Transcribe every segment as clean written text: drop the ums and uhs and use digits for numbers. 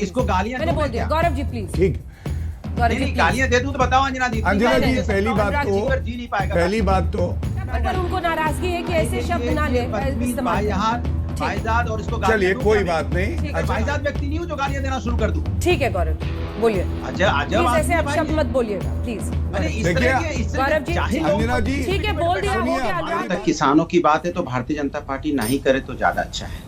इसको गालियां मैंने बोल दिया। गौरव जी प्लीज। ठीक, नहीं, गालियां दे दूं तो बताओ अंजना जी। अंजना जी पहली बात जी नहीं पाएगा। पहली बात तो अगर उनको नाराजगी है कि ऐसे शब्द ना ले इस्तेमाल भाईजाद और इसको चलिए कोई बात नहीं। भाईजाद व्यक्ति नहीं हूँ जो गालियां देना शुरू कर दूं। ठीक है गौरव बोलिए। अजब ऐसे आप शब्द मत बोलिएगा प्लीज। गौरव जी अंजना जी ठीक है बोल दिया, हो गया। अनुराग किसानों की बात है तो भारतीय जनता पार्टी नहीं करे तो ज्यादा अच्छा है।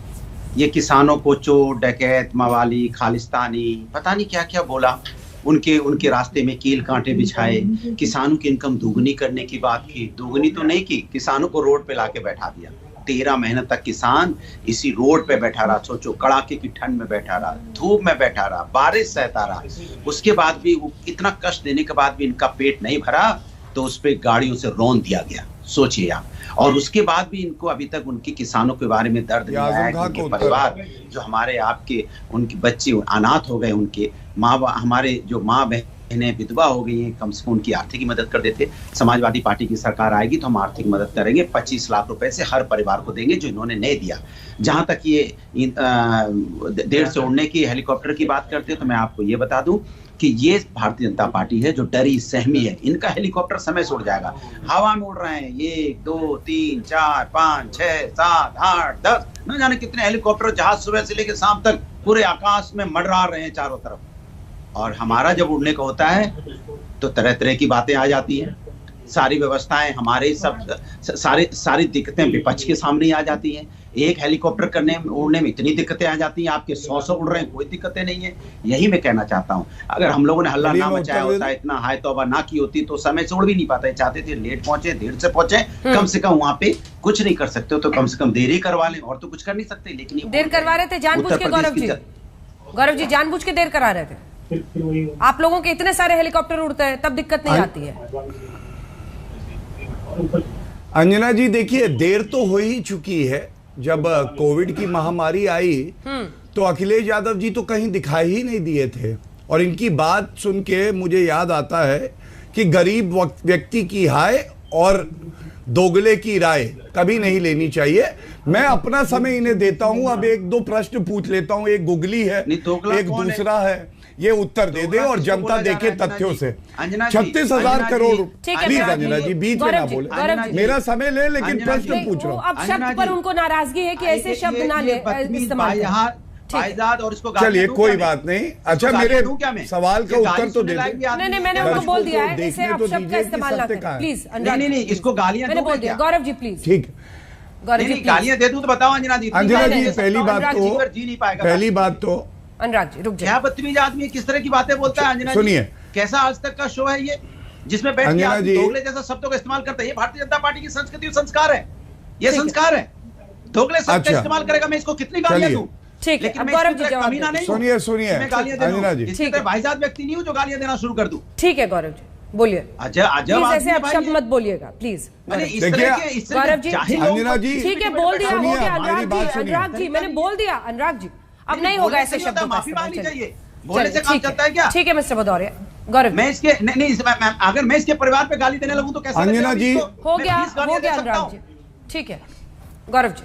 ये किसानों को चोर डकैत मवाली खालिस्तानी पता नहीं क्या क्या बोला, उनके रास्ते में कील कांटे बिछाए, किसानों की इनकम दोगुनी करने की बात की। दोगुनी तो नहीं की, किसानों को रोड पे लाके बैठा दिया। 13 महीने तक किसान इसी रोड पे बैठा रहा। सोचो, कड़ाके की ठंड में बैठा रहा, धूप में बैठा रहा, बारिश सहता रहा। उसके बाद भी इतना कष्ट देने के बाद भी इनका पेट नहीं भरा तो उस पे गाड़ियों से रौंद दिया गया। सोचिए आप। और उसके बाद भी इनको अभी तक उनके किसानों के बारे में दर्द नहीं आया कि उनके परिवार जो हमारे आपके उनके बच्चे अनाथ हो गए, उनके हमारे जो माँ बहनें विधवा हो गई हैं, कम से कम उनकी आर्थिक मदद कर देते। समाजवादी पार्टी की सरकार आएगी तो हम आर्थिक मदद करेंगे, 25 लाख रुपए से हर परिवार को देंगे जो इन्होंने नहीं दिया। जहां तक ये देर से उड़ने की हेलीकॉप्टर की बात करते हैं तो मैं आपको ये बता दूं कि ये भारतीय जनता पार्टी है जो डरी सहमी है। इनका हेलीकॉप्टर समय से उड़ जाएगा, हवा में उड़ रहे हैं। 1 2 3 4 5 6 7 8 10 न जाने कितने हेलीकॉप्टर जहाज सुबह से लेकर शाम तक पूरे आकाश में मंडरा रहे हैं चारों तरफ। और हमारा जब उड़ने का होता है तो तरह तरह की बातें आ जाती हैं। सारी व्यवस्थाएं हमारे सब सारी दिक्कतें विपक्ष के सामने आ जाती हैं। एक हेलीकॉप्टर करने उड़ने में इतनी दिक्कतें आ जाती हैं, आपके 100 उड़ रहे हैं, कोई दिक्कतें नहीं है। यही मैं कहना चाहता हूं, अगर हम लोगों ने हल्ला ना मचाया होता, इतना हाय तौबा ना की होती तो समय से उड़ भी नहीं पाते। चाहते थे लेट पहुंचे, देर से पहुंचे, कम से कम वहां पे कुछ नहीं कर सकते हो तो कम से कम देर ही करवा लें, और तो कुछ कर नहीं सकते। लेकिन देर करवा रहे थे जानबूझ के। गौरव जी जानबूझ के देर करा रहे थे। आप लोगों के इतने सारे हेलीकॉप्टर उड़ते हैं तब दिक्कत नहीं आती है। अंजना जी देखिए, देर तो हो ही चुकी है। जब कोविड की महामारी आई तो अखिलेश यादव जी तो कहीं दिखाई ही नहीं दिए थे। और इनकी बात सुन के मुझे याद आता है कि गरीब व्यक्ति की हाय और दोगले की राय कभी नहीं लेनी चाहिए। मैं अपना समय इन्हें देता हूं। अब 1-2 प्रश्न पूछ लेता हूं। एक गुगली है, एक दूसरा है, ये उत्तर दे दे और जनता देखे तथ्यों से। 36,000 करोड़। प्लीज अंजना जी बीच में ना बोले, मेरा समय ले, लेकिन प्रश्न पूछ रहा हूँ। अब शब्द पर उनको नाराजगी है कि ऐसे शब्द ना ले इस्तेमाल। और इसको चलिए कोई बात नहीं। अच्छा मेरे सवाल का उत्तर तो दे दे। नहीं मैंने उनको बोल दिया है इसे आप शब्द का इस्तेमाल ना करें प्लीज। नहीं इसको गालियां मैंने बोल दिया। गौरव जी प्लीज। ठीक, गौरव जी गालियां दे दूं तो बताओ अंजना जी। अंजना जी पहली बात तो अनुराग जी रुक जाइए। क्या बदतमीज आदमी है, किस तरह की बातें बोलता है अंजना जी। सुनिए, कैसा आज तक का शो है ये जिसमें बैठ के दोगले जैसा शब्दों का इस्तेमाल करता है। ये भारतीय जनता पार्टी की संस्कृति और संस्कार है। ये संस्कार है, दोगले शब्द का इस्तेमाल करेगा। मैं इसको कितनी गालियां दूं, ठीक है। गौरव जी जवाब सुनिए अंजना जी, ठीक है। भाईजाद व्यक्ति नहीं हूं जो गालियां देना शुरू कर दूं। ठीक है गौरव जी बोलिए। अजब ऐसे आप शब्द मत बोलिएगा प्लीज। गौरव जी अंजना जी ठीक है बोल दिया, हो गया। अनुराग जी मैंने बोल दिया। अनुराग जी अब नहीं होगा ऐसे शब्द। माफी मांगनी चाहिए, बोलने से काम चलता है क्या? ठीक है मिस्टर भदौरिया। गौरव मैं इसके नहीं अगर मैं इसके परिवार पे गाली देने लगूं तो कैसे? अंजना जी हो गया अनुराग जी। ठीक है गौरव जी।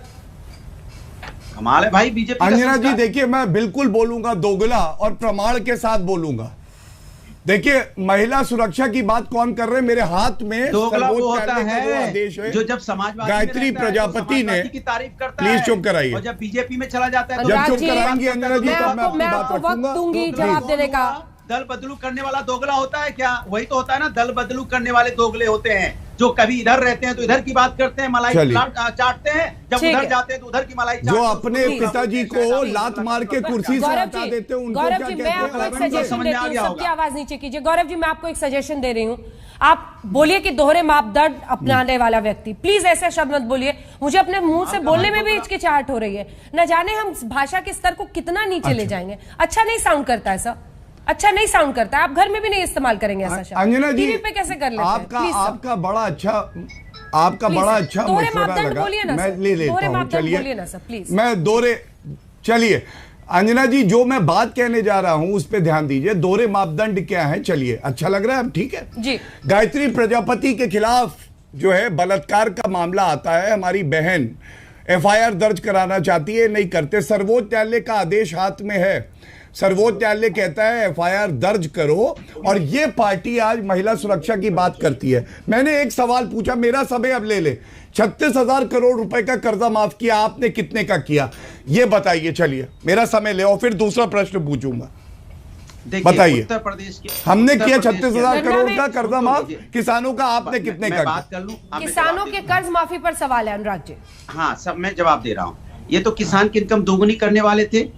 कमाल है भाई बीजेपी। अंजना जी देखिए, मैं बिल्कुल बोलूंगा दोगला और प्रमाण के साथ बोलूंगा। देखिए, महिला सुरक्षा की बात कौन कर रहे हैं? मेरे हाथ में दोगला वो होता है जो जब समाजवादी गायत्री प्रजापति ने की तारीफ करता प्लीज चुप कराइए। और जब बीजेपी में चला जाता है जब चुप कराएंगी अंजना जी तब मैं अपनी बात रखूंगा। दूंगी जवाब देने का। दल बदलू करने वाला दोगला होता है क्या? वही तो होता है ना, दल बदलू करने वाले दोगले होते हैं जो कभी इधर रहते हैं तो इधर की बात करते हैं, मलाई चाटते हैं, जब उधर जाते हैं तो उधर की मलाई जो अपने पिताजी को लात मार के कुर्सी से हटा देते हैं उनको क्या कहते हैं? मैं आपको एक सजेशन देती हूं, सबकी आवाज नीचे कीजिए। गौरव जी मैं आपको एक सजेशन दे रही हूं, आप बोलिए कि दोहरे मापदंड अपनाने वाला व्यक्ति। प्लीज ऐसे शब्द मत बोलिए। मुझे अपने मुंह से बोलने में भी हिचकिचाहट हो रही है। न जाने हम भाषा के स्तर को कितना नीचे ले जाएंगे। अच्छा नहीं साउंड करता है सर, अच्छा नहीं साउंड करता है। आप घर में भी नहीं इस्तेमाल करेंगे ऐसा शब्द। अंजना जी टीवी पे कैसे कर लेते हैं? आपका बड़ा अच्छा मशवरा लगा। मैं ले लेता हूं। चलिए मैं चलिए अंजना जी जो मैं बात कहने जा रहा हूं उस पे ध्यान दीजिए। दोहरे मापदंड क्या है? चलिए अच्छा लग रहा है, ठीक है जी। गायत्री प्रजापति के खिलाफ जो है बलात्कार का मामला आता है। हमारी बहन FIR दर्ज कराना चाहती है, नहीं करते। सर्वोच्च न्यायालय का आदेश हाथ में है, सर्वोच्च न्यायालय कहता है FIR दर्ज करो, और ये पार्टी आज महिला सुरक्षा की बात करती है। मैंने एक सवाल पूछा, मेरा समय अब ले ले, 36,000 करोड़ रुपए का कर्जा माफ किया, आपने कितने का किया ये बताइए। चलिए मेरा समय ले, और फिर दूसरा प्रश्न पूछूंगा। बताइए, उत्तर प्रदेश के हमने किया 36,000 करोड़ का कर्जा माफ, किसानों का आपने कितने का? बात कर लूं, किसानों के कर्ज माफी पर सवाल है अनुराग जी। हाँ, सब मैं जवाब दे रहा हूँ। ये तो किसान की इनकम दोगुनी करने वाले थे,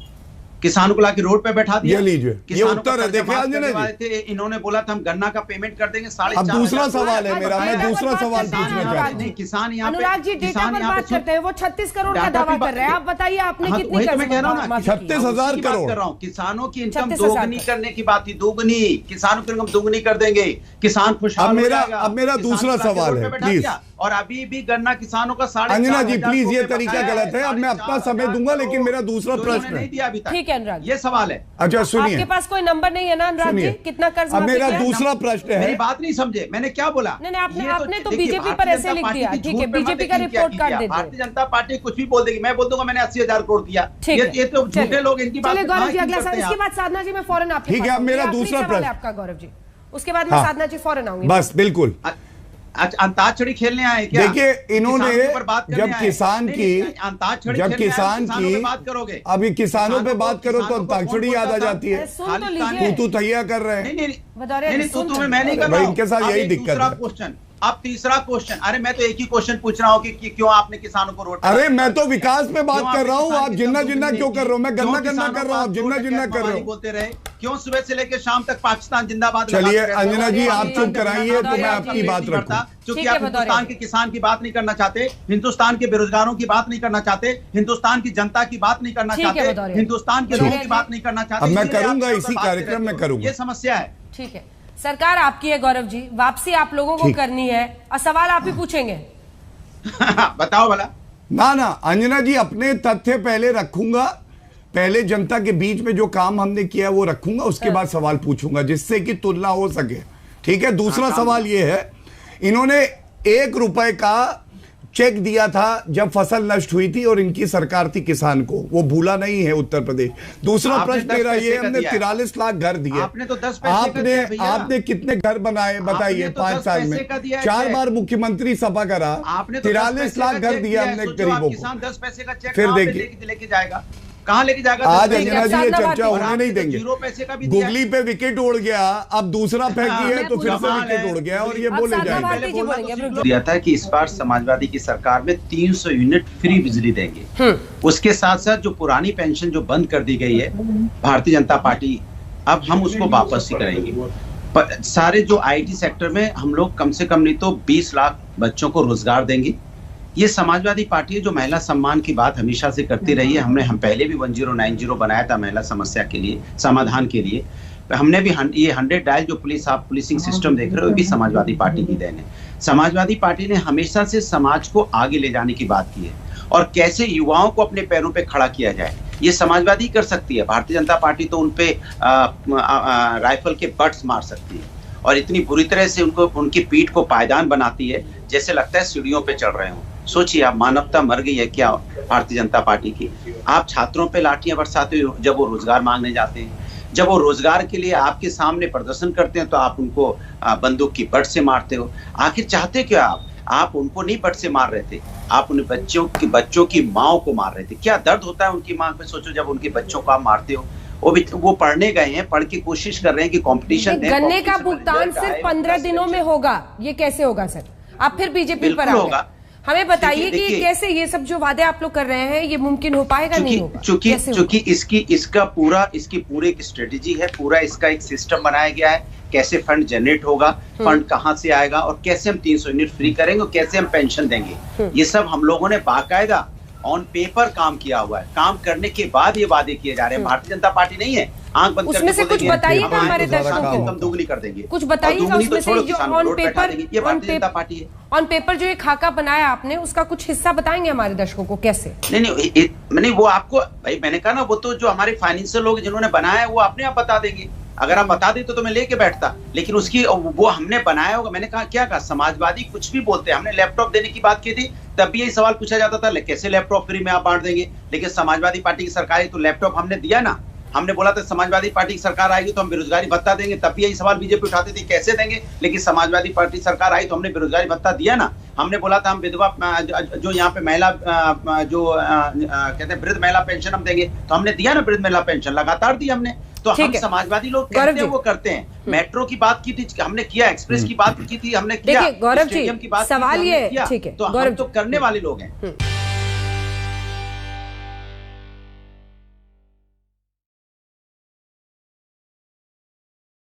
किसानों को लाके रोड पे बैठा दिया। ये लीजिए, ये उत्तर है, देखिए अंजना जी। इन्होंने बोला था हम गन्ना का पेमेंट कर देंगे 4,500। अब दूसरा सवाल है मेरा, मैं दूसरा सवाल पूछना चाहता हूँ। किसान यहाँ अनुराग जी डेटा पर बात करते हैं, वो 36 करोड़ का दावा कर रहे हैं, आप बताइए आपने कितनी कर्ज मैं कह रहा हूँ ना, 36,000 करोड़। किसानों की इनकम दोगुनी करने की बात थी, दोगुनी, किसानों की इनकम दोगुनी कर देंगे, किसान खुशहाल हो जाएगा। अब मेरा दूसरा सवाल है, प्लीज। और अभी भी गन्ना किसानों का 4,500। अंजना जी प्लीज, ये तरीका गलत है। अब मैं अपना समय दूंगा, लेकिन मेरा दूसरा प्रश्न नहीं दिया अभी तक। ठीक है अनुराग, ये सवाल है। अच्छा सुनिए, आपके पास कोई नंबर नहीं है ना अनुराग जी, कितना कर्ज? अब मेरा दूसरा प्रश्न है। मेरी बात नहीं समझे, मैंने क्या बोला? नहीं, आपने तो बीजेपी पर ऐसे लिख दिया। ठीक है, बीजेपी का रिपोर्ट कार्ड दे दो। भारतीय जनता पार्टी कुछ भी बोल देगी, मैं बोल दूंगा मैंने 80,000 करोड़ दिया। ये तो झूठे लोग, इनकी बात। चलिए गौरव जी, अगला सवाल, इसके बाद साधना जी मैं फौरन आपके ठीक है। अब मेरा दूसरा प्रश्न आपका गौरव जी, उसके बाद मैं साधना जी फौरन आऊंगी। बस बिल्कुल। अंताक्षरी खेलने आए क्या? देखिए इन्होंने जब किसान की बात करोगे, अभी किसानों पे बात करो तो अंताक्षरी याद आ जाती है। तू तैयार कर रहे हैं, मैं नहीं कर रहा हूं। इनके साथ यही दिक्कत है। क्वेश्चन, अब तीसरा क्वेश्चन। अरे मैं तो एक ही क्वेश्चन पूछ रहा हूँ कि क्यों आपने किसानों को रोड? अरे मैं तो विकास पे बात कर रहा हूँ, आप जिन्ना जिन्ना क्यों कर रहे हो? मैं गन्ना गन्ना कर रहा हूँ, आप जिन्ना जिन्ना कर रहे हो। बोलते रहे क्यों? सुबह से लेकर शाम तक पाकिस्तान जिंदाबाद। चलिए अंजना जी आप चुप कराइए तो मैं आपकी बात रखूं। क्योंकि आप हिंदुस्तान के किसान की बात नहीं करना चाहते, हिंदुस्तान के बेरोजगारों की बात नहीं करना चाहते, हिंदुस्तान की जनता की बात नहीं करना चाहते, हिंदुस्तान के लोगों की बात नहीं करना चाहते। अब मैं करूंगा, इसी कार्यक्रम में करूंगा। ये समस्या है। ठीक है, सरकार आपकी है गौरव जी, वापसी आप लोगों को करनी है और सवाल आप ही पूछेंगे। बताओ भला। ना अंजना जी, अपने तथ्य पहले रखूंगा, पहले जनता के बीच में जो काम हमने किया वो रखूंगा, उसके बाद सवाल पूछूंगा जिससे कि तुलना हो सके। ठीक है, दूसरा सवाल ये है, इन्होंने 1 रुपए का चेक दिया था जब फसल नष्ट हुई थी और इनकी सरकार थी किसान को, वो भूला नहीं है उत्तर प्रदेश। दूसरा प्रश्न मेरा ये, हमने 43 लाख घर दिए, आपने तो 10 पैसे आपने कितने घर बनाए बताइए? 5 साल में 4 बार मुख्यमंत्री सभा करा, 43 लाख घर दिया हमने गरीबों को। 10 पैसे का चेक फिर देखिए लेके जाएगा, कहाँ लेके जाएगा? आज अंजना जी ये चर्चा होने नहीं देंगे। 0 पैसे का भी गुगली पे विकेट उड़ गया, अब दूसरा फेंक दिया तो फिर से विकेट उड़ गया, और ये बोले जाएंगे। दिया था कि इस बार समाजवादी की सरकार में 300 यूनिट फ्री बिजली देंगे। उसके साथ साथ जो पुरानी पेंशन जो बंद कर दी गई है भारतीय जनता पार्टी, अब हम उसको वापस ही करेंगे। सारे जो IT सेक्टर में हम लोग कम से कम नहीं तो 20 लाख बच्चों को रोजगार देंगे। ये समाजवादी पार्टी है जो महिला सम्मान की बात हमेशा से करती रही है। हम पहले भी 1090 बनाया था महिला समस्या के लिए, समाधान के लिए। हमने भी ये 100 डायल जो आप पुलिसिंग सिस्टम देख रहे हो, भी समाजवादी पार्टी की देन है। समाजवादी पार्टी ने हमेशा से समाज को आगे ले जाने की बात की है, और कैसे युवाओं को अपने पैरों पे खड़ा किया जाए ये समाजवादी कर सकती है। भारतीय जनता पार्टी तो उनपे राइफल के बट्स मार सकती है, और इतनी बुरी तरह से उनकी पीठ को पायदान बनाती है जैसे लगता है सीढ़ियों पे चढ़ रहे हो। सोचिए आप, मानवता मर गई है क्या भारतीय जनता पार्टी की? आप छात्रों पे लाठियां बरसाते हो जब वो रोजगार मांगने जाते हैं, जब वो रोजगार के लिए आपके सामने प्रदर्शन करते हैं तो आप उनको बंदूक की बट से मारते हो। आखिर चाहते क्या आप उनको नहीं बट से मार रहे थे, आप उन बच्चों की माओ को मार रहे थे। क्या दर्द होता है उनकी मां पे, सोचो जब उनके बच्चों को आप मारते हो। वो पढ़ने गए हैं, पढ़ के कोशिश कर रहे हैं कि कंपटीशन दें। गन्ने का भुगतान सिर्फ 15 दिनों में होगा, ये कैसे होगा सर? आप फिर बीजेपी पर होगा। हमें बताइए कि कैसे ये सब जो वादे आप लोग कर रहे हैं ये मुमकिन हो पाएगा, नहीं होगा? चूंकि इसकी पूरी एक स्ट्रेटेजी है, पूरा इसका एक सिस्टम बनाया गया है, कैसे फंड जनरेट होगा, फंड कहां से आएगा, और कैसे हम 300 यूनिट फ्री करेंगे, और कैसे हम पेंशन देंगे। ये सब हम लोगों ने बाकायदा ऑन पेपर काम किया हुआ है। काम करने के बाद ये वादे किए जा रहे हैं। भारतीय जनता पार्टी नहीं है आंख बंद उसमें से कुछ बताइएगा हमारे दर्शकों को, हम दोगुनी कर देंगे, कुछ बताइएगा उसमें से जो ऑन पेपर, ये भारतीय जनता पार्टी है। ऑन पेपर जो ये खाका बनाया आपने, उसका कुछ हिस्सा बताएंगे हमारे दर्शकों को कैसे? नहीं वो आपको भाई मैंने कहा ना, वो तो जो हमारे फाइनेंशियल लोग जिन्होंने बनाया है वो अपने आप बता देंगे। अगर आप बता देते तो मैं लेके बैठता, लेकिन उसकी वो हमने बनाया होगा। मैंने कहा क्या कहा, समाजवादी कुछ भी बोलते हैं। हमने लैपटॉप देने की बात की थी, तब भी यही सवाल पूछा जाता था कैसे लैपटॉप फ्री में आप बांट देंगे, लेकिन समाजवादी पार्टी की सरकार तो लैपटॉप हमने दिया ना। हमने बोला था समाजवादी पार्टी की सरकार आएगी तो हम बेरोजगारी भत्ता देंगे, तब भी यही सवाल बीजेपी उठाते थे कैसे देंगे, लेकिन समाजवादी पार्टी सरकार आई तो हमने बेरोजगारी भत्ता दिया ना। हमने बोला था हम विधवा जो यहाँ पे महिला जो कहते हैं वृद्ध महिला पेंशन हम देंगे, तो हमने दिया ना वृद्ध महिला पेंशन, लगातार दी हमने। तो हम समाजवादी लोग कहते हैं वो करते हैं। मेट्रो की बात की थी हमने किया, एक्सप्रेस की बात की थी हमने किया, गौरव जी की बात सवाल ये ठीक है, तो हम तो करने वाले लोग हैं।